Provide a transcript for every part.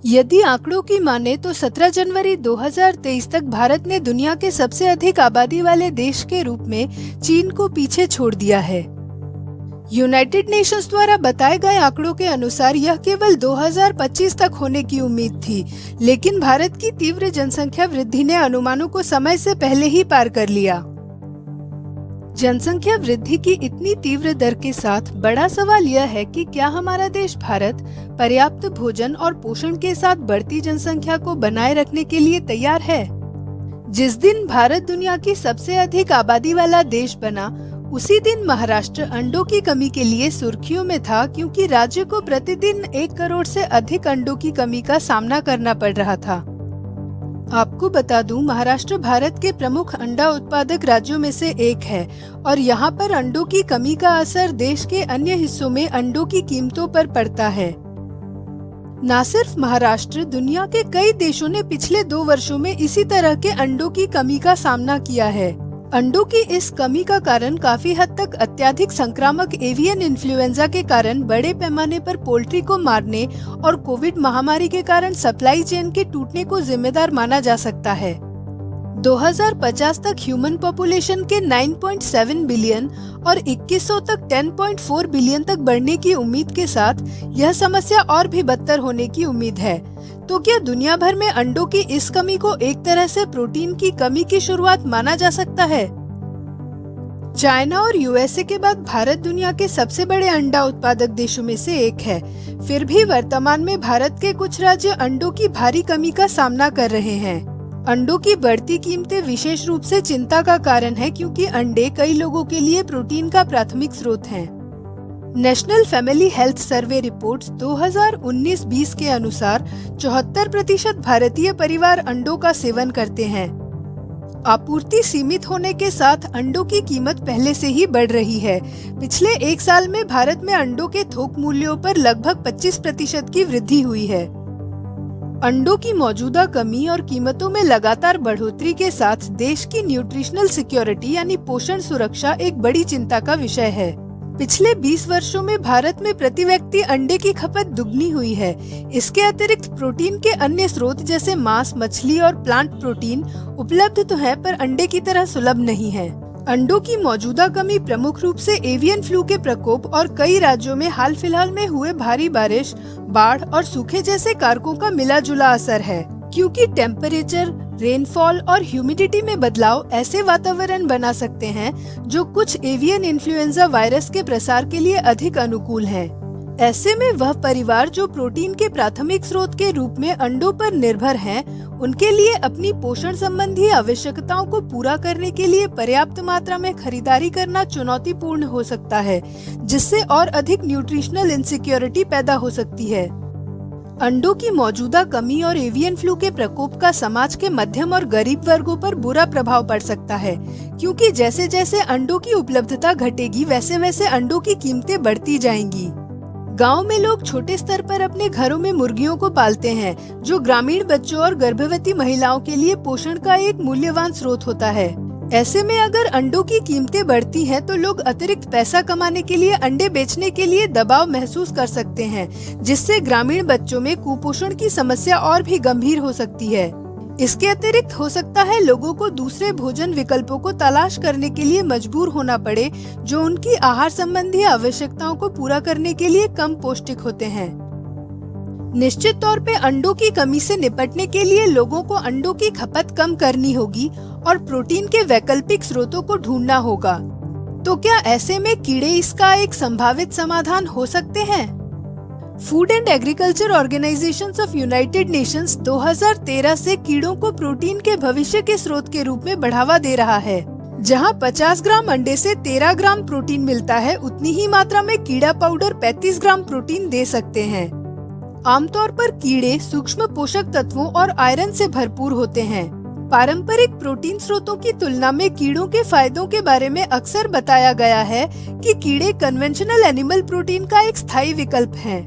यदि आंकड़ों की माने तो 17 जनवरी 2023 तक भारत ने दुनिया के सबसे अधिक आबादी वाले देश के रूप में चीन को पीछे छोड़ दिया है। यूनाइटेड नेशंस द्वारा बताए गए आंकड़ों के अनुसार यह केवल 2025 तक होने की उम्मीद थी, लेकिन भारत की तीव्र जनसंख्या वृद्धि ने अनुमानों को समय से पहले ही पार कर लिया। जनसंख्या वृद्धि की इतनी तीव्र दर के साथ बड़ा सवाल यह है कि क्या हमारा देश भारत पर्याप्त भोजन और पोषण के साथ बढ़ती जनसंख्या को बनाए रखने के लिए तैयार है। जिस दिन भारत दुनिया की सबसे अधिक आबादी वाला देश बना, उसी दिन महाराष्ट्र अंडों की कमी के लिए सुर्खियों में था, क्योंकि राज्य को प्रतिदिन 1 करोड़ से अधिक अंडों की कमी का सामना करना पड़ रहा था। आपको बता दूं, महाराष्ट्र भारत के प्रमुख अंडा उत्पादक राज्यों में से एक है और यहाँ पर अंडों की कमी का असर देश के अन्य हिस्सों में अंडों की कीमतों पर पड़ता है। न सिर्फ महाराष्ट्र, दुनिया के कई देशों ने पिछले 2 वर्षों में इसी तरह के अंडों की कमी का सामना किया है। अंडों की इस कमी का कारण काफी हद तक अत्यधिक संक्रामक एवियन इन्फ्लुएंजा के कारण बड़े पैमाने पर पोल्ट्री को मारने और कोविड महामारी के कारण सप्लाई चेन के टूटने को जिम्मेदार माना जा सकता है। 2050 तक ह्यूमन पॉपुलेशन के 9.7 बिलियन और 2100 तक 10.4 बिलियन तक बढ़ने की उम्मीद के साथ यह समस्या और भी बदतर होने की उम्मीद है। तो क्या दुनिया भर में अंडों की इस कमी को एक तरह से प्रोटीन की कमी की शुरुआत माना जा सकता है? चाइना और यूएसए के बाद भारत दुनिया के सबसे बड़े अंडा उत्पादक देशों में से एक है। फिर भी वर्तमान में भारत के कुछ राज्य अंडों की भारी कमी का सामना कर रहे हैं। अंडों की बढ़ती कीमतें विशेष रूप से चिंता का कारण है, क्योंकि अंडे कई लोगों के लिए प्रोटीन का प्राथमिक स्रोत हैं। National family health survey reports 2019-20 के अनुसार 74% भारतीय परिवार अंडों का सेवन करते हैं। आपूर्ति सीमित होने के साथ अंडों की कीमत पहले से ही बढ़ रही है। पिछले 1 साल में भारत में अंडों के थोक मूल्यों पर लगभग 25% की वृद्धि हुई है। अंडों की मौजूदा कमी और कीमतों में लगातार बढ़ोतरी के साथ देश की न्यूट्रिशनल सिक्योरिटी यानी पोषण सुरक्षा एक बड़ी चिंता का विषय है। पिछले 20 वर्षों में भारत में प्रति व्यक्ति अंडे की खपत दुगनी हुई है। इसके अतिरिक्त प्रोटीन के अन्य स्रोत जैसे मांस, मछली और प्लांट प्रोटीन उपलब्ध तो है, पर अंडे की तरह सुलभ नहीं है। अंडों की मौजूदा कमी प्रमुख रूप से एवियन फ्लू के प्रकोप और कई राज्यों में हाल फिलहाल में हुए भारी बारिश, बाढ़ और सूखे जैसे कारकों का मिला जुला असर है। क्योंकि टेम्परेचर, रेनफॉल और ह्यूमिडिटी में बदलाव ऐसे वातावरण बना सकते हैं जो कुछ एवियन इन्फ्लुएंजा वायरस के प्रसार के लिए अधिक अनुकूल है। ऐसे में वह परिवार जो प्रोटीन के प्राथमिक स्रोत के रूप में अंडों पर निर्भर हैं, उनके लिए अपनी पोषण संबंधी आवश्यकताओं को पूरा करने के लिए पर्याप्त मात्रा में खरीदारी करना चुनौतीपूर्ण हो सकता है, जिससे और अधिक न्यूट्रिशनल इनसिक्योरिटी पैदा हो सकती है। अंडों की मौजूदा कमी और एवियन फ्लू के प्रकोप का समाज के मध्यम और गरीब वर्गों पर बुरा प्रभाव पड़ सकता है, क्योंकि जैसे जैसे अंडों की उपलब्धता घटेगी, वैसे वैसे अंडों की कीमतें बढ़ती जाएंगी। गांव में लोग छोटे स्तर पर अपने घरों में मुर्गियों को पालते हैं, जो ग्रामीण बच्चों और गर्भवती महिलाओं के लिए पोषण का एक मूल्यवान स्रोत होता है। ऐसे में अगर अंडों की कीमतें बढ़ती हैं, तो लोग अतिरिक्त पैसा कमाने के लिए अंडे बेचने के लिए दबाव महसूस कर सकते हैं, जिससे ग्रामीण बच्चों में कुपोषण की समस्या और भी गंभीर हो सकती है। इसके अतिरिक्त हो सकता है लोगों को दूसरे भोजन विकल्पों को तलाश करने के लिए मजबूर होना पड़े, जो उनकी आहार संबंधी आवश्यकताओं को पूरा करने के लिए कम पौष्टिक होते हैं। निश्चित तौर पे अंडों की कमी से निपटने के लिए लोगों को अंडों की खपत कम करनी होगी और प्रोटीन के वैकल्पिक स्रोतों को ढूंढना होगा। तो क्या ऐसे में कीड़े इसका एक संभावित समाधान हो सकते हैं? Food and agriculture organisations of United Nations 2013 से कीड़ों को प्रोटीन के भविष्य के स्रोत के रूप में बढ़ावा दे रहा है। जहां 50 ग्राम अंडे से 13 ग्राम प्रोटीन मिलता है, उतनी ही मात्रा में कीड़ा पाउडर 35 ग्राम प्रोटीन दे सकते हैं। आमतौर पर कीड़े सूक्ष्म पोषक तत्वों और आयरन से भरपूर होते हैं। पारंपरिक प्रोटीन स्रोतों की तुलना में कीड़ों के फायदों के बारे में अक्सर बताया गया है कि कीड़े कन्वेंशनल एनिमल प्रोटीन का एक स्थायी विकल्प हैं।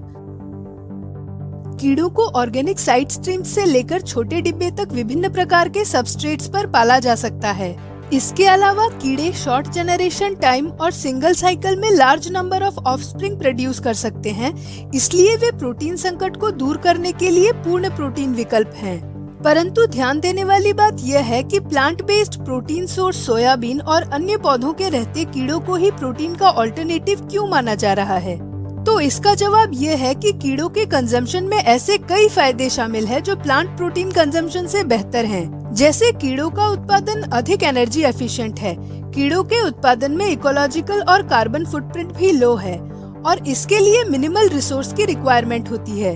कीड़ों को ऑर्गेनिक साइड स्ट्रीम्स से लेकर छोटे डिब्बे तक विभिन्न प्रकार के सबस्ट्रेट्स पर पाला जा सकता है। इसके अलावा कीड़े शॉर्ट जनरेशन टाइम और सिंगल साइकिल में large number of offspring produce कर सकते हैं, इसलिए वे प्रोटीन संकट को दूर करने के लिए पूर्ण प्रोटीन विकल्प हैं। परंतु ध्यान देने वाली बात यह है कि plant based protein source soybean और अन्य पौधों के रहते कीड़ों को ही प्रोटीन का ऑल्टरनेटिव क्यों माना जा रहा है? तो इसका जवाब ये है कि कीड़ों के कंजम्पशन में ऐसे कई फायदे शामिल हैं जो प्लांट प्रोटीन कंजम्पशन से बेहतर हैं। जैसे कीड़ों का उत्पादन अधिक एनर्जी एफिशिएंट है, कीड़ों के उत्पादन में इकोलॉजिकल और कार्बन फुटप्रिंट भी लो है और इसके लिए मिनिमल रिसोर्स की रिक्वायरमेंट होती है।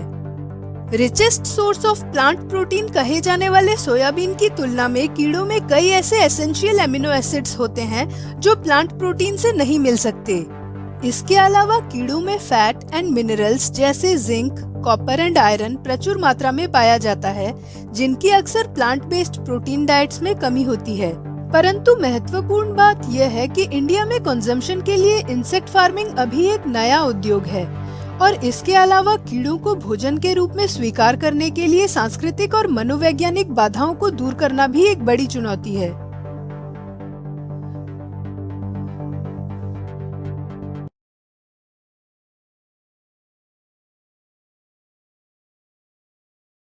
Richest source of plant protein कहे जाने वाले सोयाबीन की तुलना में कीड़ों में कई ऐसे एसेंशियल एमिनो एसिड्स होते हैं जो प्लांट प्रोटीन से नहीं मिल सकते। इसके अलावा कीड़ों में फैट एंड मिनरल्स जैसे जिंक, कॉपर एंड आयरन प्रचुर मात्रा में पाया जाता है, जिनकी अक्सर प्लांट बेस्ड प्रोटीन डाइट्स में कमी होती है। परंतु महत्वपूर्ण बात यह है कि इंडिया में कंजम्पशन के लिए इंसेक्ट फार्मिंग अभी एक नया उद्योग है और इसके अलावा कीड़ों को भोजन के रूप में स्वीकार करने के लिए सांस्कृतिक और मनोवैज्ञानिक बाधाओं को दूर करना भी एक बड़ी चुनौती है।